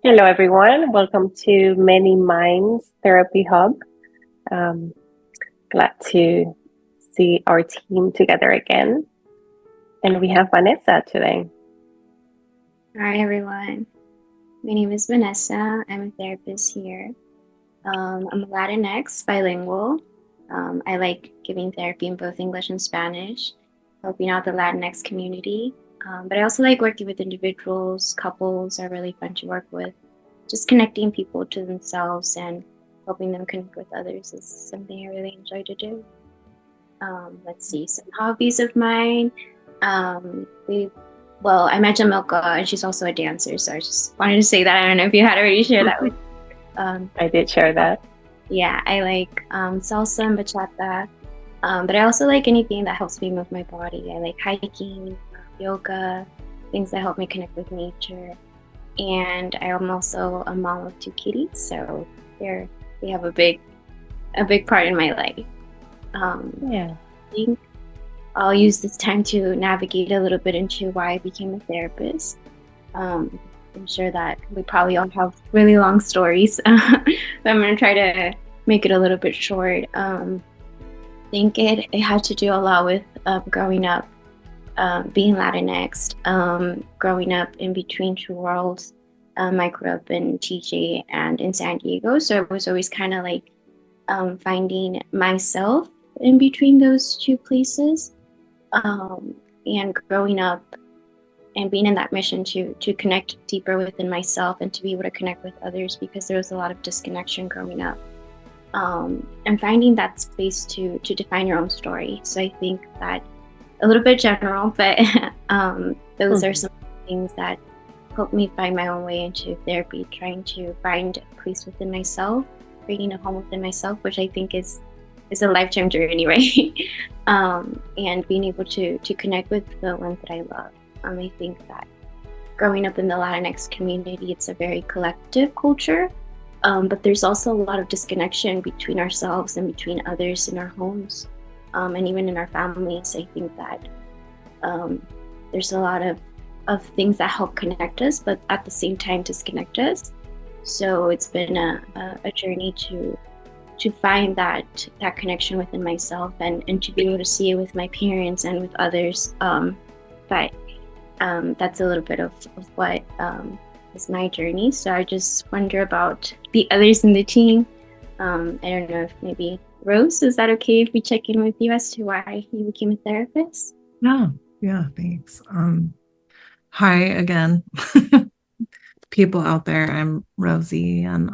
Hello, everyone. Welcome to Many Minds Therapy Hub. Um, Glad to see our team together again. And we have Vanessa today. Hi everyone. My name is Vanessa. I'm a therapist here. I'm Latinx, bilingual. I like giving therapy in both English and Spanish, helping out the Latinx community. But I also like working with individuals, couples are really fun to work with. Just connecting people to themselves and helping them connect with others is something I really enjoy to do. Let's see, some hobbies of mine. We Well, I met Yamilka and she's also a dancer, so I just wanted to say that. I don't know if you had already shared that with. Um, I did share that. yeah, I like salsa and bachata, but I also like anything that helps me move my body. I like hiking, yoga, things that help me connect with nature. And I am also a mom of two kitties, so they have a big part in my life. Yeah. I think I'll use this time to navigate a little bit into why I became a therapist. Um, I'm sure that we probably all have really long stories, but I'm going to try to make it a little bit short. I think it had to do a lot with growing up, being Latinx, growing up in between two worlds. I grew up in TJ and in San Diego, so it was always kind of like finding myself in between those two places, and growing up and being in that mission to connect deeper within myself and to be able to connect with others, because there was a lot of disconnection growing up, and finding that space to define your own story. So I think that a little bit general, but those are Mhm. some things that helped me find my own way into therapy, trying to find a place within myself, creating a home within myself, which I think is a lifetime journey, right? And being able to connect with the ones that I love. I think that growing up in the Latinx community, it's a very collective culture, but there's also a lot of disconnection between ourselves and between others in our homes, and even in our families. I think that um, there's a lot of things that help connect us, but at the same time disconnect us. So it's been a journey to find that connection within myself, and to be able to see it with my parents and with others. But that's a little bit of what is my journey. So I just wonder about the others in the team. I don't know if maybe Rose, is that okay if we check in with you as to why you became a therapist? Yeah, yeah, thanks. Hi again, people out there. I'm Rosie, and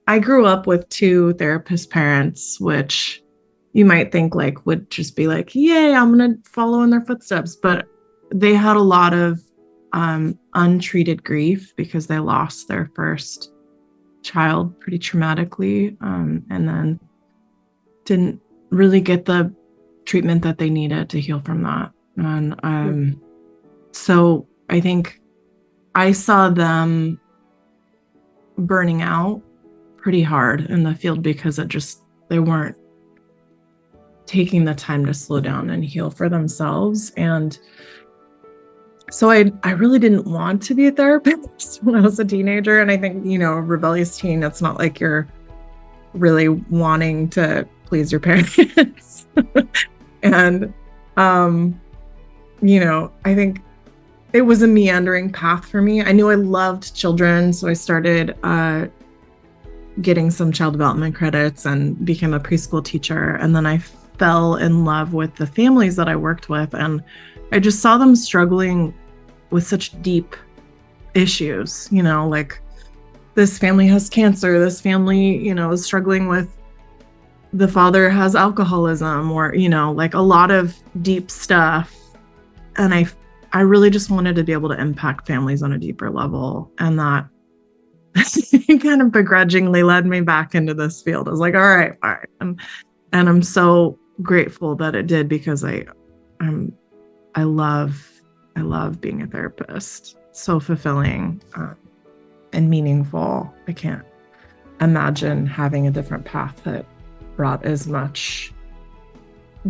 I grew up with two therapist parents, which you might think like would just be like, yay, I'm gonna follow in their footsteps. But they had a lot of untreated grief because they lost their first child pretty traumatically, and then didn't really get the treatment that they needed to heal from that. And so I think I saw them burning out pretty hard in the field because they weren't taking the time to slow down and heal for themselves. And so I really didn't want to be a therapist when I was a teenager. And I think, a rebellious teen, it's not like you're really wanting to please your parents. And, I think it was a meandering path for me. I knew I loved children, so I started getting some child development credits and became a preschool teacher. And then I fell in love with the families that I worked with, and I just saw them struggling with such deep issues, like this family has cancer, this family, is struggling with the father has alcoholism, or, like a lot of deep stuff. And I really just wanted to be able to impact families on a deeper level. And that kind of begrudgingly led me back into this field. I was like, all right. And I'm so grateful that it did, because I love being a therapist. So fulfilling and meaningful. I can't imagine having a different path that brought as much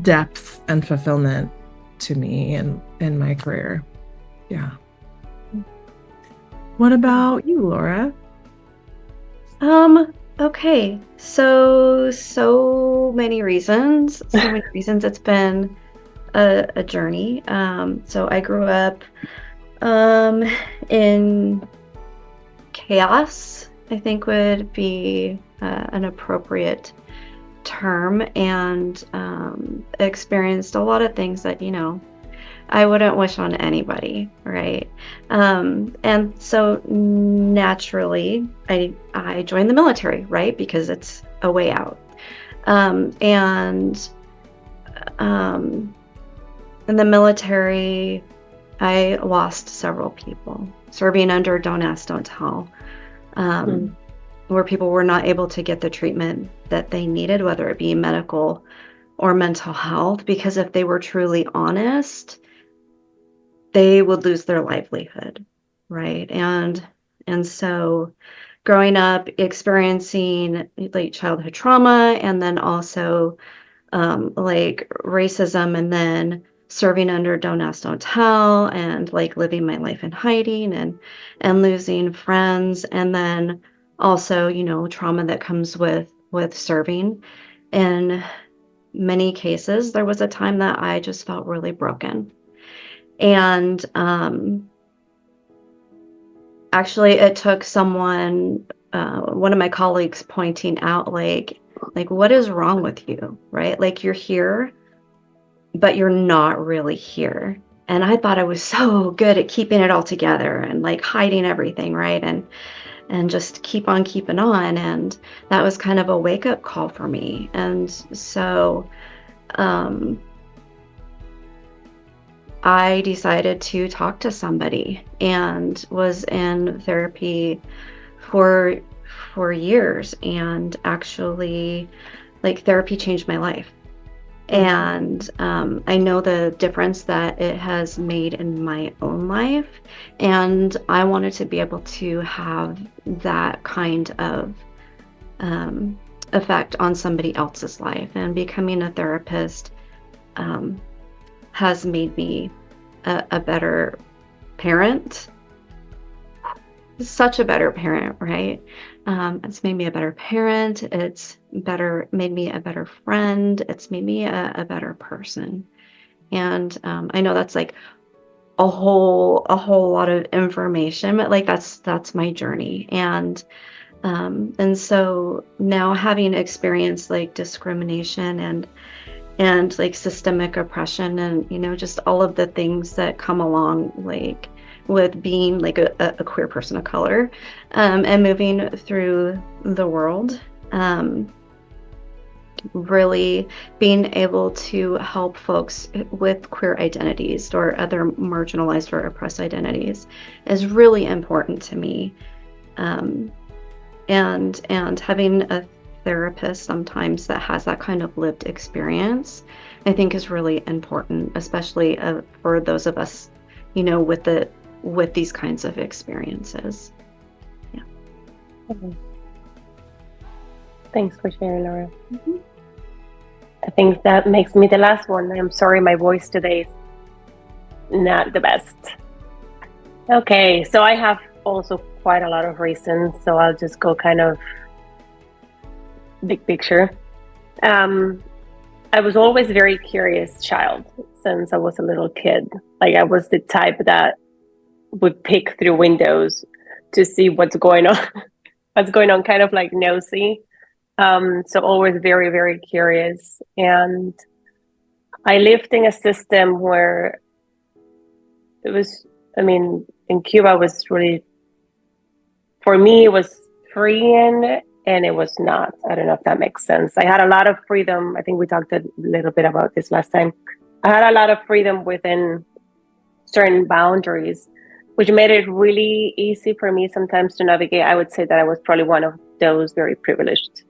depth and fulfillment to me and in my career. Yeah. What about you, Laura? Okay. So many reasons. So many reasons. It's been a journey. So I grew up in chaos, I think would be an appropriate term, and experienced a lot of things that, I wouldn't wish on anybody, right? And so naturally, I joined the military, right? Because it's a way out. And in the military, I lost several people. Serving under Don't Ask, Don't Tell, where people were not able to get the treatment that they needed, whether it be medical or mental health, because if they were truly honest, they would lose their livelihood, right? And so growing up, experiencing like childhood trauma, and then also like racism, and then serving under Don't Ask, Don't Tell, and like living my life in hiding, and losing friends, and then also, trauma that comes with serving. In many cases, there was a time that I just felt really broken. And actually, it took someone, one of my colleagues, pointing out, like, what is wrong with you, right? Like, you're here, but you're not really here. And I thought I was so good at keeping it all together and like hiding everything, right? And just keep on keeping on. And that was kind of a wake-up call for me. And so I decided to talk to somebody, and was in therapy for years, and actually, like, therapy changed my life. And I know the difference that it has made in my own life, and I wanted to be able to have that kind of effect on somebody else's life. And becoming a therapist has made me a better parent, such a better parent, right? It's made me a better parent. It's made me a better friend. It's made me a better person. And I know that's like a whole lot of information, but like that's my journey. And so now, having experienced like discrimination and like systemic oppression, and just all of the things that come along, like with being like a queer person of color, and moving through the world, really being able to help folks with queer identities or other marginalized or oppressed identities is really important to me. And having a therapist sometimes that has that kind of lived experience, I think, is really important, especially for those of us, with these kinds of experiences. Yeah. Thanks for sharing, Laura. I think that makes me the last one. I'm sorry, my voice today is not the best. Okay, so I have also quite a lot of reasons, so I'll just go kind of big picture. I was always a very curious child since I was a little kid. Like, I was the type that would peek through windows to see what's going on, kind of like nosy. So always very, very curious. And I lived in a system where it was, in Cuba, it was really, for me, it was freeing, and it was not. I don't know if that makes sense. I had a lot of freedom. I think we talked a little bit about this last time. I had a lot of freedom within certain boundaries, which made it really easy for me sometimes to navigate. I would say that I was probably one of those very privileged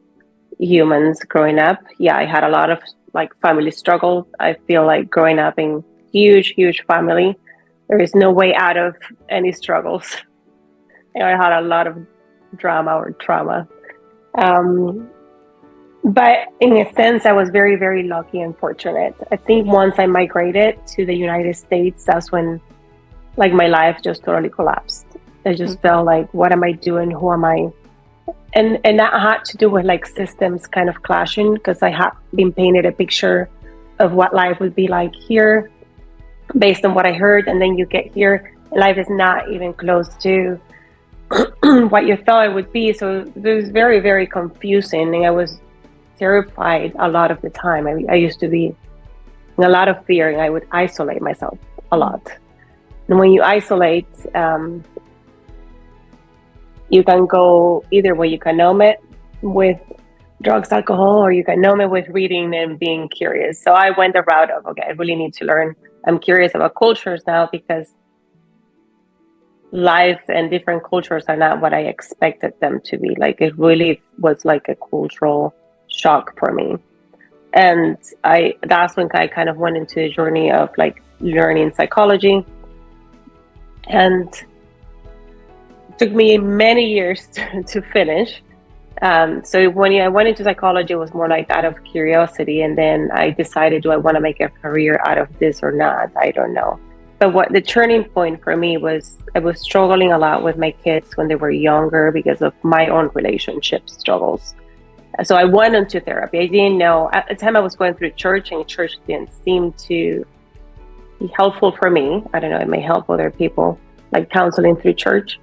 humans growing up. Yeah, I had a lot of like family struggles. I feel like growing up in huge family, there is no way out of any struggles. I had a lot of drama or trauma. But in a sense, I was very, very lucky and fortunate. I think once I migrated to the United States, that's when like my life just totally collapsed. I just felt like, what am I doing? Who am I? And that had to do with like systems kind of clashing, because I had been painted a picture of what life would be like here based on what I heard, and then you get here, life is not even close to what you thought it would be. So it was very, very confusing, and I was terrified a lot of the time. I used to be in a lot of fear, and I would isolate myself a lot. And when you isolate, you can go either way. You can numb it with drugs, alcohol, or you can numb it with reading and being curious. So I went the route of, okay, I really need to learn. I'm curious about cultures now, because life and different cultures are not what I expected them to be. Like, it really was like a cultural shock for me. And that's when I kind of went into a journey of like learning psychology. And it took me many years to finish. So when I went into psychology, it was more like out of curiosity. And then I decided, do I want to make a career out of this or not? I don't know. But what the turning point for me was, I was struggling a lot with my kids when they were younger because of my own relationship struggles. So I went into therapy. I didn't know, at the time I was going through church, and church didn't seem to be helpful for me. I don't know, it may help other people, like counseling through church.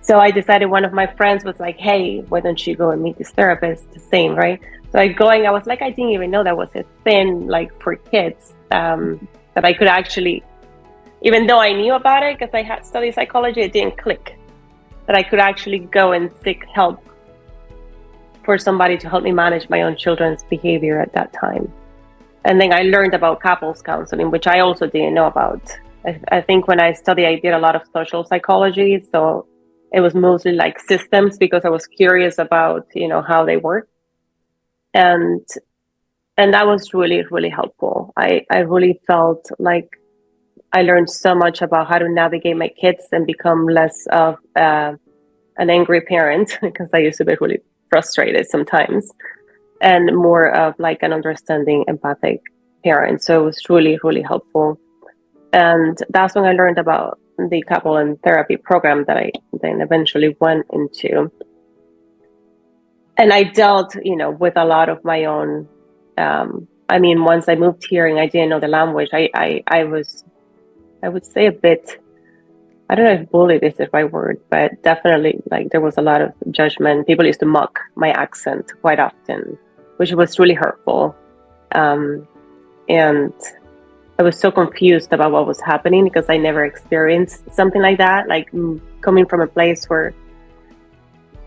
So I decided, one of my friends was like, hey, why don't you go and meet this therapist? The same, right? So I was like, I didn't even know that was a thing, like for kids, that I could actually, even though I knew about it because I had studied psychology, it didn't click that I could actually go and seek help for somebody to help me manage my own children's behavior at that time. And then I learned about couples counseling, which I also didn't know about. I think when I studied, I did a lot of social psychology. So it was mostly like systems, because I was curious about, how they work. And that was really, really helpful. I really felt like I learned so much about how to navigate my kids and become less of an angry parent, because I used to be really frustrated sometimes, and more of like an understanding, empathic parent. So it was really, really helpful. And that's when I learned about the couple and therapy program that I then eventually went into. And I dealt, with a lot of my own, once I moved here and I didn't know the language, I would say a bit, I don't know if bullied is the right word, but definitely like there was a lot of judgment. People used to mock my accent quite often, which was really hurtful. And I was so confused about what was happening, because I never experienced something like that. Like, coming from a place where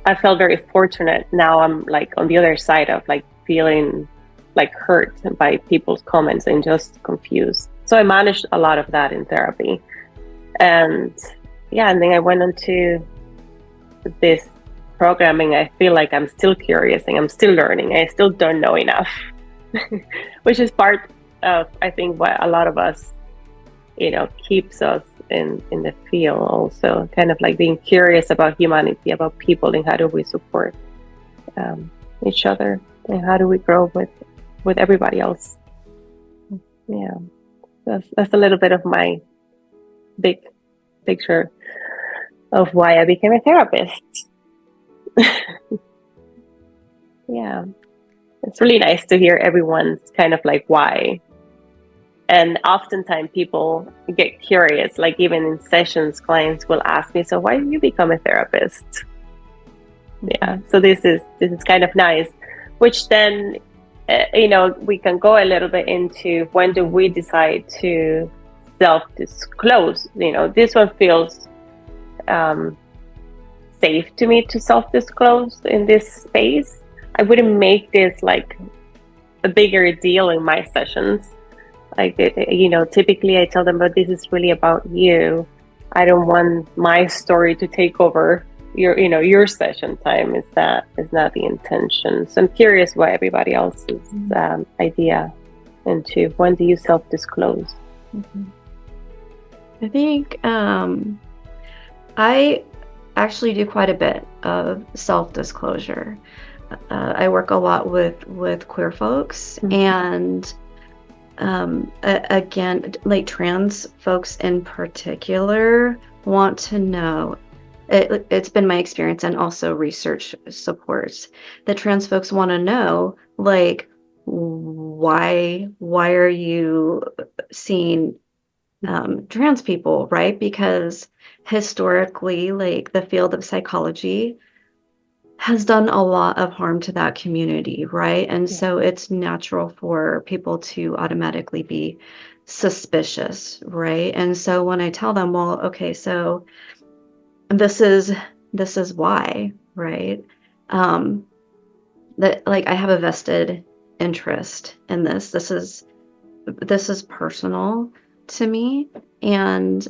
I felt very fortunate, now I'm like on the other side of like feeling like hurt by people's comments and just confused. So I managed a lot of that in therapy. And then I went into this programming. I feel like I'm still curious and I'm still learning. I still don't know enough, which is part of, I think, what a lot of us, keeps us in the field also, kind of like being curious about humanity, about people, and how do we support each other, and how do we grow with everybody else. Yeah, that's a little bit of my big picture of why I became a therapist. Yeah, it's really nice to hear everyone's kind of like why. And oftentimes people get curious, like even in sessions, clients will ask me, so why did you become a therapist? Yeah, so this is kind of nice, which then, we can go a little bit into, when do we decide to self-disclose? This one feels safe to me to self-disclose in this space. I wouldn't make this like a bigger deal in my sessions. Like, typically I tell them, but this is really about you. I don't want my story to take over your session time. Is not the intention. So I'm curious why everybody else's idea into, when do you self-disclose? I think I actually do quite a bit of self-disclosure. I work a lot with queer folks, and again, like trans folks in particular want to know it's been my experience, and also research supports that trans folks want to know, like, why are you seeing trans people, right? Because historically, like, the field of psychology has done a lot of harm to that community, right? And so it's natural for people to automatically be suspicious, right? And so when I tell them, well, okay, so this is why, right? That, like, I have a vested interest in this. This is personal to me, and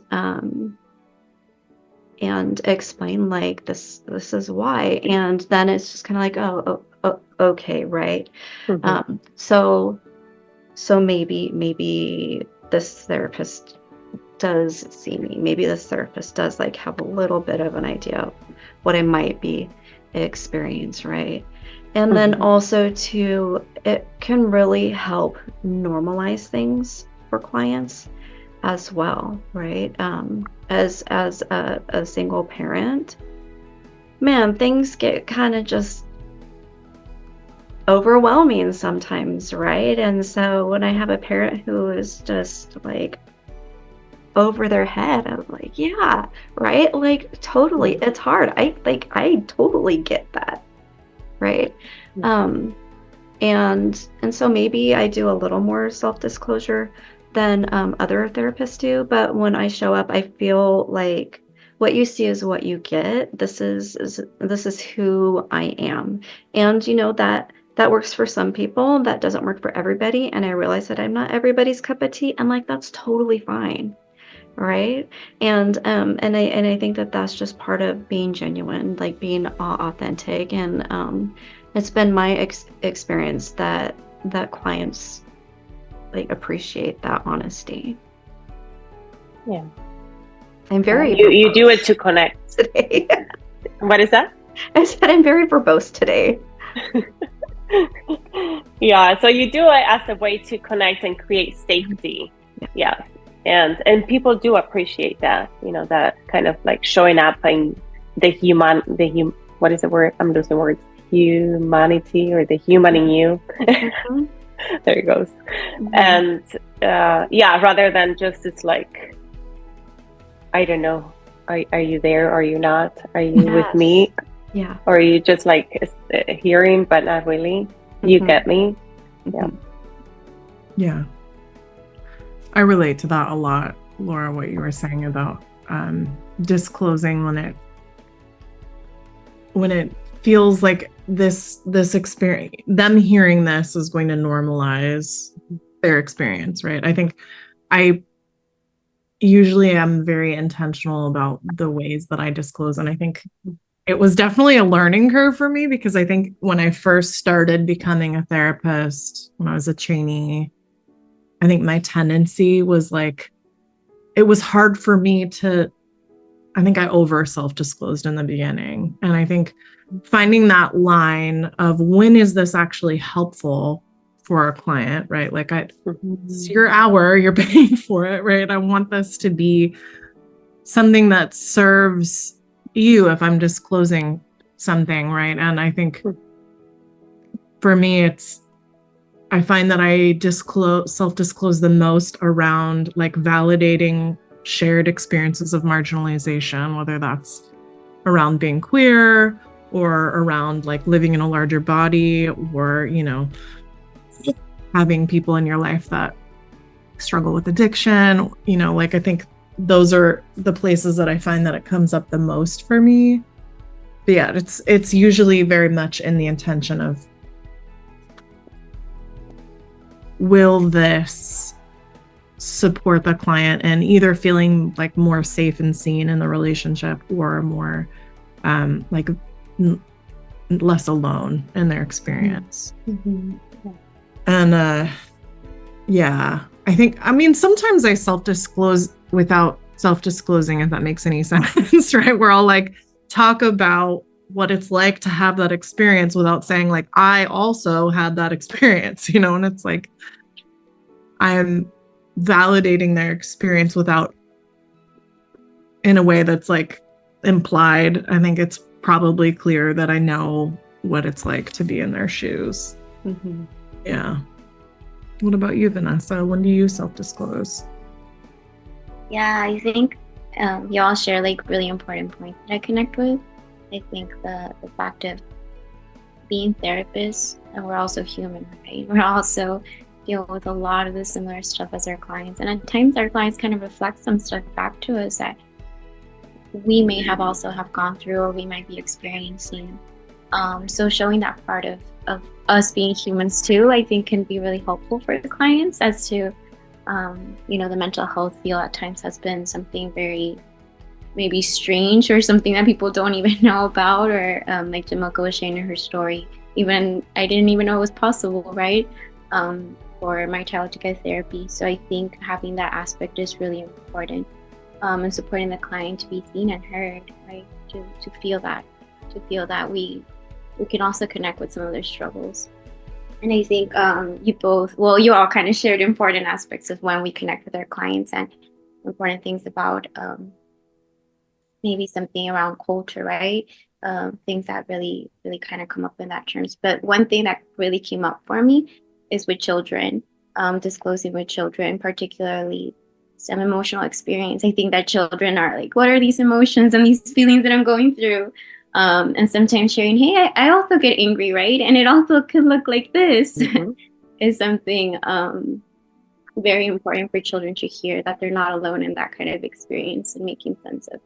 explain, like, this is why, and then it's just kind of like, oh, okay, right. So maybe this therapist does see me. Maybe this therapist does, like, have a little bit of an idea of what I might be experiencing, right? And then also too, it can really help normalize things for clients as well, right? As a single parent, man, things get kind of just overwhelming sometimes, right? And so when I have a parent who is just, like, over their head, I'm like, yeah, right, like, totally, it's hard. I totally get that, right? And so maybe I do a little more self-disclosure than other therapists do, but when I show up, I feel like what you see is what you get. This is who I am, and that works for some people. That doesn't work for everybody, and I realize that I'm not everybody's cup of tea, and, like, that's totally fine, right? And I think that that's just part of being genuine, like being authentic, and it's been my experience that clients, like, appreciate that honesty. Yeah. I'm very you do it to connect today. What is that? I said I'm very verbose today. Yeah, so you do it as a way to connect and create safety. Yeah. And people do appreciate that, that kind of, like, showing up in what is the word? I'm losing words. Humanity, or the human in you. There it goes. And rather than just this, like, I don't know, are you there? Are you not? Are you with me? Yeah. Or are you just, like, hearing but not really? You get me? Yeah. I relate to that a lot, Laura, what you were saying about disclosing when it feels like this experience, them hearing this is going to normalize their experience, right? I think I usually am very intentional about the ways that I disclose, and I think it was definitely a learning curve for me, because I think when I first started becoming a therapist, when I was a trainee, I think my tendency was, like, it was hard for me I think I over self-disclosed in the beginning. And I think finding that line of, when is this actually helpful for a client, right? Like, it's your hour, you're paying for it, right? I want this to be something that serves you if I'm disclosing something, right? And I think for me, I find that I self-disclose the most around, like, validating shared experiences of marginalization, whether that's around being queer or around, like, living in a larger body, or, having people in your life that struggle with addiction, like, I think those are the places that I find that it comes up the most for me. But yeah, it's usually very much in the intention of, will this support the client in either feeling, like, more safe and seen in the relationship, or more less alone in their experience. And I think, sometimes I self-disclose without self-disclosing, if that makes any sense, right? Where I'll, like, talk about what it's like to have that experience without saying, like, I also had that experience, and it's like, I'm validating their experience in a way that's, like, implied. I think it's probably clear that I know what it's like to be in their shoes. Mm-hmm. Yeah. What about you, Vanessa? When do you self-disclose? Yeah, I think you all share like really important points that I connect with. I think the fact of being therapists, and we're also human, right? We're also deal with a lot of the similar stuff as our clients, and at times our clients kind of reflect some stuff back to us that we may have also have gone through or we might be experiencing. So showing that part of us being humans too, I think can be really helpful for the clients as to, the mental health field at times has been something very maybe strange or something that people don't even know about, or like Yamilka was sharing her story. Even I didn't even know it was possible, right? For my child to get therapy. So I think having that aspect is really important, and supporting the client to be seen and heard, right? To feel that, we can also connect with some of their struggles. And I think you all kind of shared important aspects of when we connect with our clients and important things about maybe something around culture, right? Things that really, really kind of come up in that terms. But one thing that really came up for me is with children, disclosing with children, particularly some emotional experience. I think that children are like, what are these emotions and these feelings that I'm going through? And sometimes sharing, hey, I also get angry, right? And it also could look like this, is something very important for children to hear, that they're not alone in that kind of experience and making sense of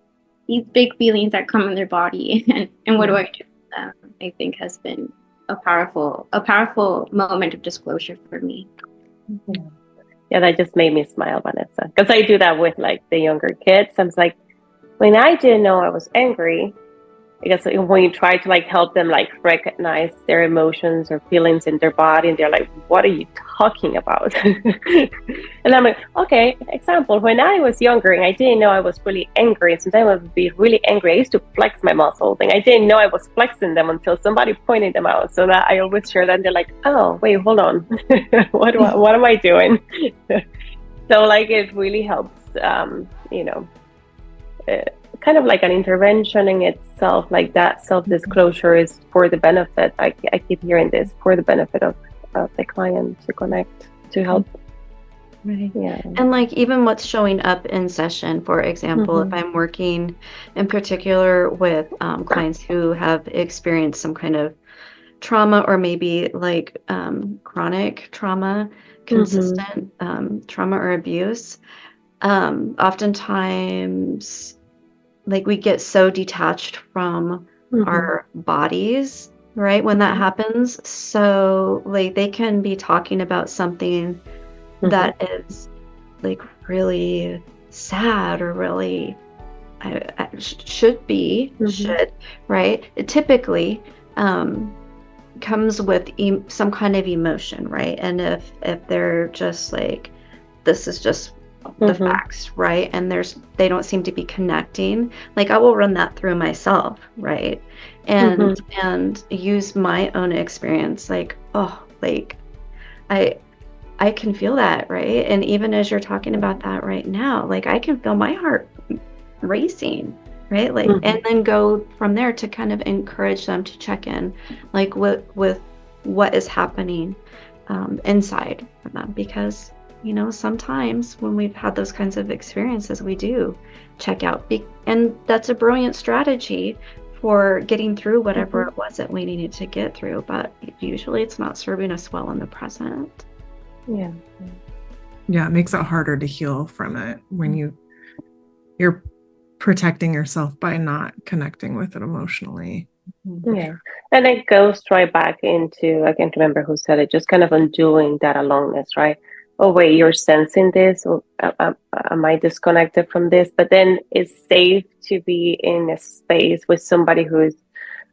these big feelings that come in their body. And what do I do with them? I think has been a powerful moment of disclosure for me. Yeah, that just made me smile, Vanessa, because I do that with like the younger kids. I'm like, when I didn't know I was angry, because when you try to like help them like recognize their emotions or feelings in their body, and they're like, what are you talking about? And I'm like, okay, example, when I was younger and I didn't know I was really angry, sometimes I would be really angry, I used to flex my muscles and I didn't know I was flexing them until somebody pointed them out. So that I always share that, and they're like, oh wait, hold on. what am I doing? So like it really helps, kind of like an intervention in itself, like that self-disclosure is for the benefit. I keep hearing this, for the benefit of the client, to connect, to help. Right. Yeah. And like even what's showing up in session, for example, if I'm working in particular with clients who have experienced some kind of trauma, or maybe like chronic trauma, consistent trauma or abuse, oftentimes like we get so detached from our bodies, right, when that happens. So like they can be talking about something that is like really sad, or really should, right? It typically comes with some kind of emotion, right? And if they're just like, this is just the facts, right? And they don't seem to be connecting. Like I will run that through myself, right? And use my own experience, like, oh, like I can feel that, right? And even as you're talking about that right now, like I can feel my heart racing, right? Like, and then go from there to kind of encourage them to check in, like with what is happening inside for them, because sometimes when we've had those kinds of experiences, we do check out, and that's a brilliant strategy for getting through whatever it was that we needed to get through. But usually it's not serving us well in the present. Yeah, it makes it harder to heal from it when you're protecting yourself by not connecting with it emotionally. Yeah, and it goes right back into, I can't remember who said it, just kind of undoing that aloneness, right? Oh wait, you're sensing this, or am I disconnected from this? But then it's safe to be in a space with somebody who is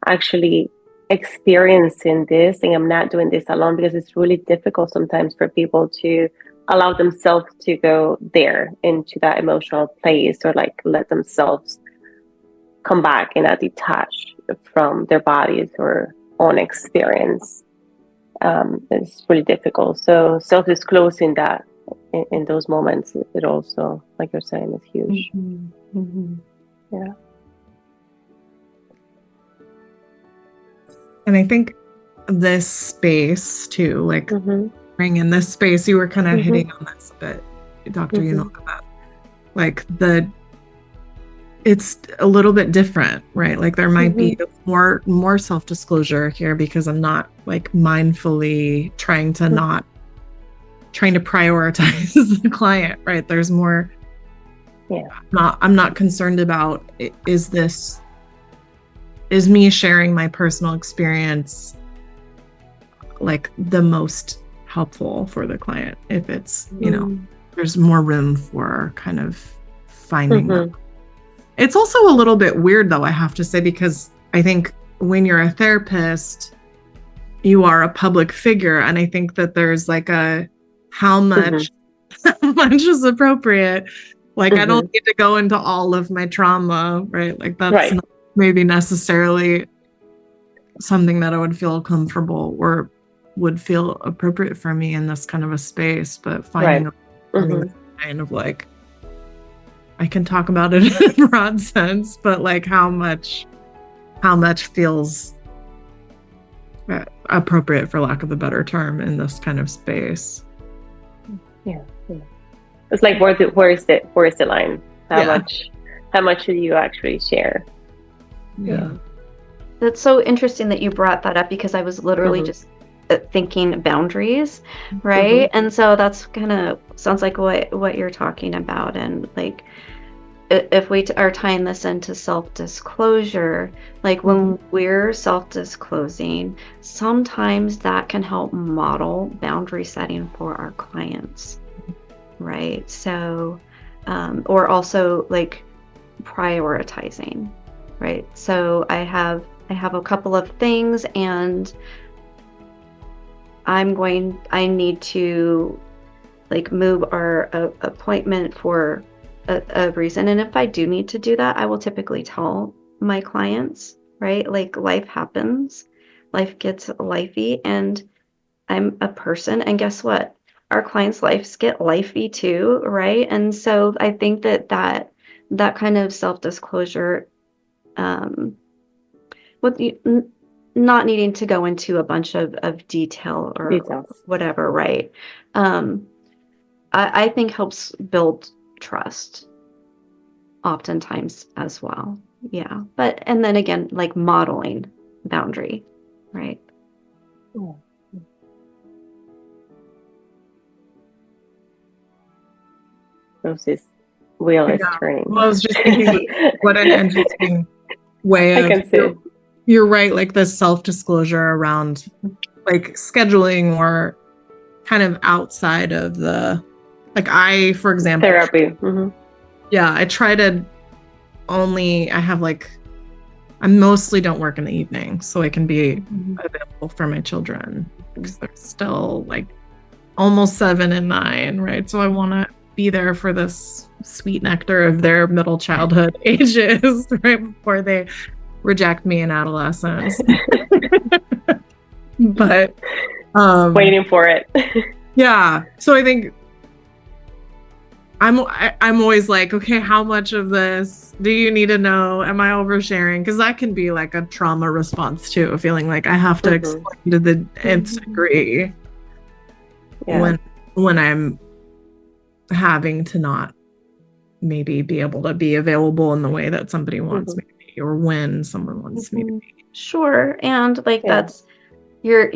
actually experiencing this, and I'm not doing this alone, because it's really difficult sometimes for people to allow themselves to go there into that emotional place, or like let themselves come back and not detach from their bodies or own experience. It's really difficult. So self-disclosing that in those moments, it also, like you're saying, is huge. Yeah. And I think this space too, like Mm-hmm. bring in this space, you were kind of Mhm. hitting on this a bit, Dr. Mhm. Yamilka, about like it's a little bit different, right? Like there might be more self-disclosure here because I'm not like mindfully trying to prioritize the client, right? There's more. Yeah. I'm not concerned about is me sharing my personal experience like the most helpful for the client. If it's, there's more room for kind of finding that. It's also a little bit weird though, I have to say, because I think when you're a therapist, you are a public figure. And I think that there's like how much is appropriate. Like I don't need to go into all of my trauma, right? Like that's not maybe necessarily something that I would feel comfortable or would feel appropriate for me in this kind of a space, but finding a kind of like, I can talk about it in a broad sense, but like how much feels appropriate, for lack of a better term, in this kind of space. Yeah. It's like where's the line? How much do you actually share? Yeah. That's so interesting that you brought that up, because I was literally just thinking boundaries, right? And so that's kind of sounds like what you're talking about. And like if we are tying this into self-disclosure, like when we're self-disclosing, sometimes that can help model boundary setting for our clients, right? So or also like prioritizing, right? So I have a couple of things, and I need to like move our appointment for a reason. And if I do need to do that, I will typically tell my clients, right? Like life happens, life gets lifey, and I'm a person, and guess what? Our clients' lives get lifey too, right? And so I think that kind of self-disclosure, with not needing to go into a bunch of detail or Details. whatever, right? I think helps build trust oftentimes as well. Yeah. And then again, like modeling boundary, right? Yeah. This wheel is turning. Well, I was just thinking, what an interesting way of. I can see. You're right, like the self-disclosure around like scheduling or kind of outside of the, like I, for example, therapy. Yeah, I try to I mostly don't work in the evening, so I can be available for my children because they're still like almost 7 and 9, right? So I want to be there for this sweet nectar of their middle childhood ages, right before they reject me in adolescence. But waiting for it. Yeah. So I think I'm always like, okay, how much of this do you need to know? Am I oversharing? Because that can be like a trauma response too, feeling like I have to explain to the nth degree when I'm having to not maybe be able to be available in the way that somebody wants me to be, or when someone wants me to be. Sure. And like that's you're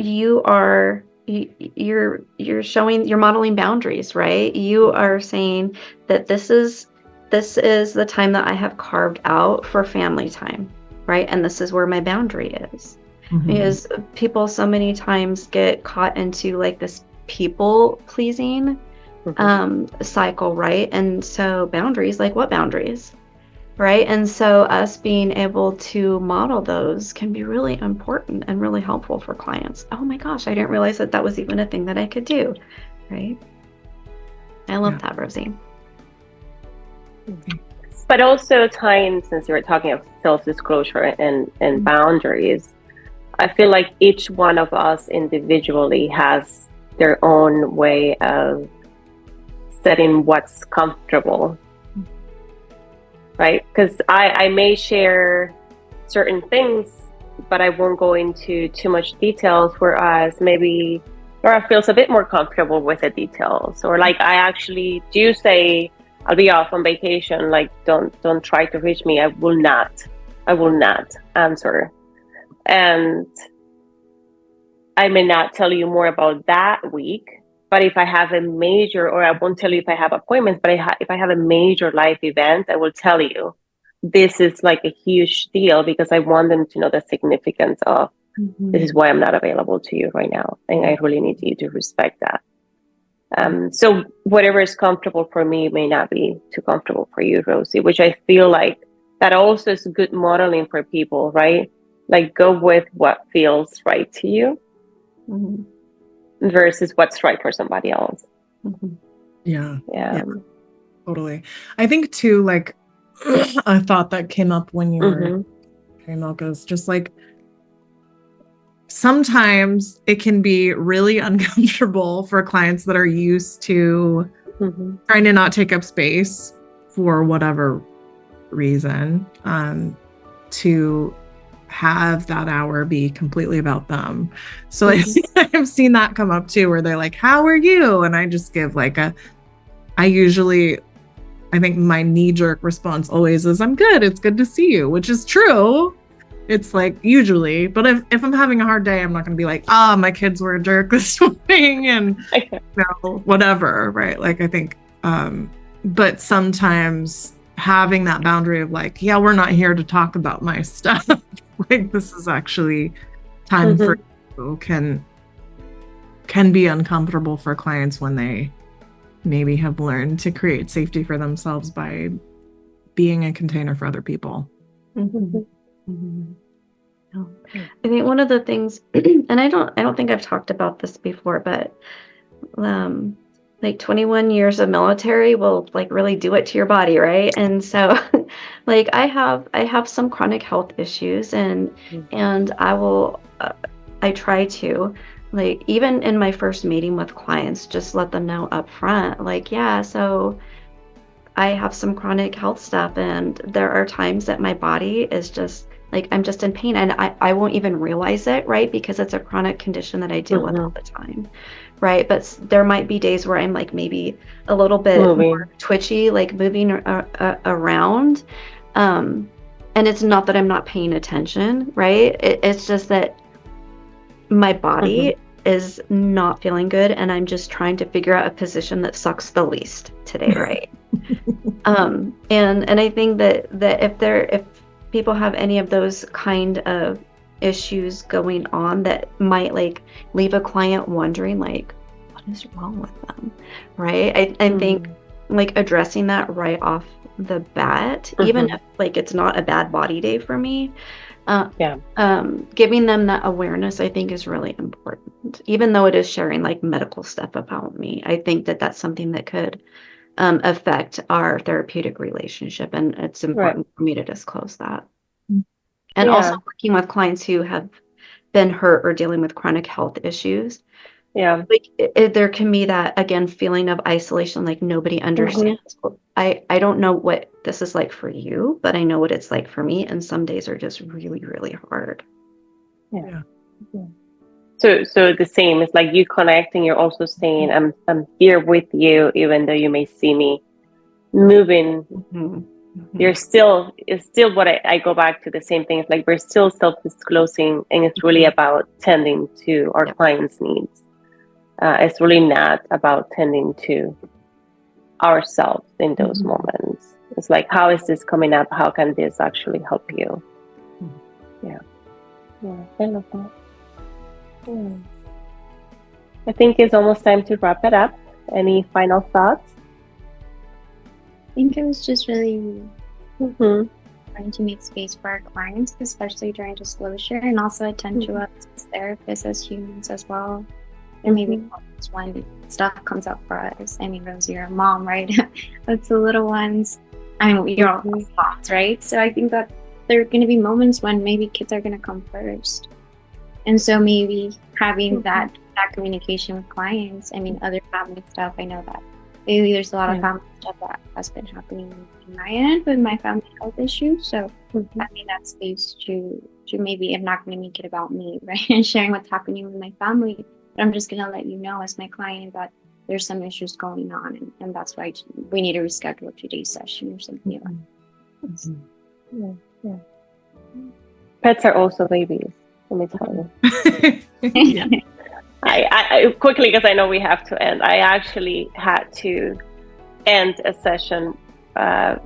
showing, you're modeling boundaries, right? You are saying that this is the time that I have carved out for family time, right? And this is where my boundary is. Because people so many times get caught into like this people pleasing cycle, right? And so boundaries, like what boundaries? Right? And so us being able to model those can be really important and really helpful for clients. Oh my gosh, I didn't realize that was even a thing that I could do, right? I love that, Rosie. But also tying, since you were talking of self-disclosure and boundaries, I feel like each one of us individually has their own way of setting what's comfortable. Right? Because I may share certain things but I won't go into too much details, whereas maybe Laura feels a bit more comfortable with the details. Or like I actually do say, I'll be off on vacation, like don't try to reach me. I will not answer. And I may not tell you more about that week, but if I have a major, or I won't tell you if I have appointments, but if I have a major life event, I will tell you. This is like a huge deal because I want them to know the significance of this is why I'm not available to you right now. And I really need you to respect that. So whatever is comfortable for me may not be too comfortable for you, Rosie, which I feel like that also is good modeling for people, right? Like go with what feels right to you versus what's right for somebody else. Yeah, totally. I think too, like a thought that came up when you were Yamilka is just like sometimes it can be really uncomfortable for clients that are used to trying to not take up space for whatever reason, to have that hour be completely about them. So I've seen that come up too, where they're like, how are you? And I just give like I think my knee-jerk response always is, I'm good. It's good to see you, which is true. It's like usually, but if I'm having a hard day, I'm not going to be like, my kids were a jerk this morning and whatever, right? Like I think, but sometimes having that boundary of like, yeah, we're not here to talk about my stuff. Like this is actually time for you can be uncomfortable for clients when they maybe have learned to create safety for themselves by being a container for other people. I think one of the things, and I don't think I've talked about this before, but like 21 years of military will like really do it to your body, right? And so like I have some chronic health issues, and I try to, like, even in my first meeting with clients, just let them know up front, like, yeah, so I have some chronic health stuff, and there are times that my body is just like, I'm just in pain, and I won't even realize it, right? Because it's a chronic condition that I deal with all the time, right? But there might be days where I'm like maybe a little bit more twitchy, like moving around. And it's not that I'm not paying attention, right? It's just that my body is not feeling good, and I'm just trying to figure out a position that sucks the least today, right? And I think that if people have any of those kind of issues going on that might like leave a client wondering like, what is wrong with them, right? I think like addressing that right off the bat, even if like it's not a bad body day for me, giving them that awareness, I think, is really important. Even though it is sharing like medical stuff about me, I think that that's something that could affect our therapeutic relationship, and it's important for me to disclose that. And also working with clients who have been hurt or dealing with chronic health issues. Yeah, like there can be that, again, feeling of isolation, like nobody understands. I don't know what this is like for you, but I know what it's like for me, and some days are just really, really hard. So the same, it's like you connect and you're also saying, I'm here with you, even though you may see me moving. It's still what I go back to the same thing. It's like we're still self-disclosing, and it's really about tending to our clients' needs. It's really not about tending to ourselves in those moments. It's like, how is this coming up? How can this actually help you? Yeah, I love that. I think it's almost time to wrap it up. Any final thoughts? I think it was just really trying to make space for our clients, especially during disclosure, and also attend to us as therapists, as humans as well. And maybe moments when stuff comes up for us. I mean, Rosie, you're a mom, right? It's the little ones. I mean, you're all moms, right? So I think that there are going to be moments when maybe kids are going to come first. And so maybe having that communication with clients, I mean, other family stuff, I know that lately there's a lot of Yeah. family stuff that has been happening in my end with my family health issues. So I think that space to maybe, I'm not going to make it about me, right? And sharing what's happening with my family, but I'm just going to let you know as my client that there's some issues going on, and that's why we need to reschedule today's session or something like that. Yeah. Yeah. Pets are also babies, let me tell you. Yeah. I quickly, because I know we have to end, I actually had to end a session, I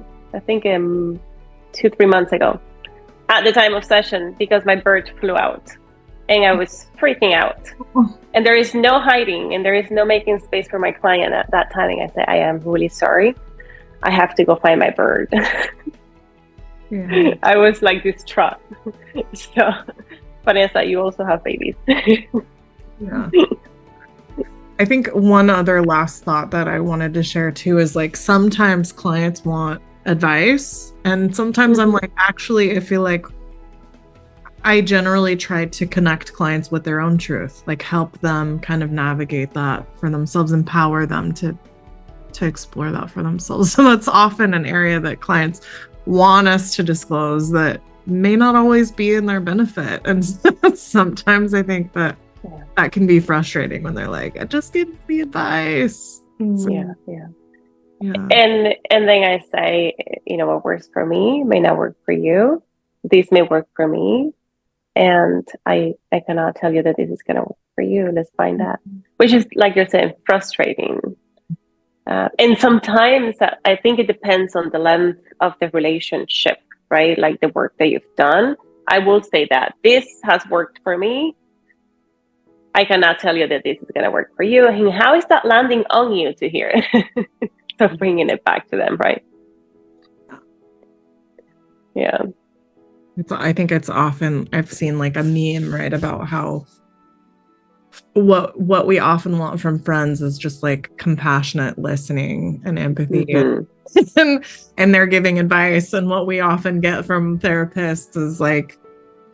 think 2-3 months ago, at the time of session, because my bird flew out and I was freaking out. And there is no hiding and there is no making space for my client at that time. And I said, I am really sorry. I have to go find my bird. Yeah. I was like distraught. So, Vanessa, you also have babies. Yeah. I think one other last thought that I wanted to share too is like sometimes clients want advice, and sometimes I'm like, actually, I feel like I generally try to connect clients with their own truth, like help them kind of navigate that for themselves, empower them to explore that for themselves. So that's often an area that clients want us to disclose that may not always be in their benefit. And sometimes I think that that can be frustrating when they're like, I just give the advice. Yeah. And then I say, what works for me may not work for you. This may work for me. And I cannot tell you that this is going to work for you. Let's find that. Which is, like you're saying, frustrating. And sometimes I think it depends on the length of the relationship, right? Like the work that you've done. I will say that this has worked for me. I cannot tell you that this is going to work for you. And how is that landing on you to hear it? So bringing it back to them, right? Yeah. I think it's often, I've seen like a meme, right, about how what we often want from friends is just like compassionate listening and empathy, and they're giving advice, and what we often get from therapists is like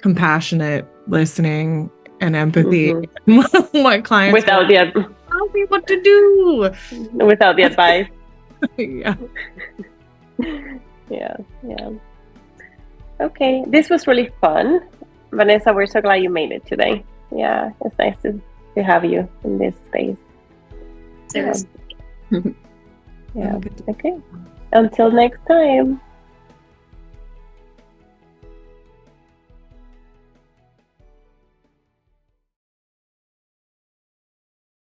compassionate listening and empathy. What clients without tell me what to do without the advice. Yeah. Okay, this was really fun, Vanessa. We're so glad you made it today. Yeah, it's nice to have you in this space. So yeah. Okay, until next time.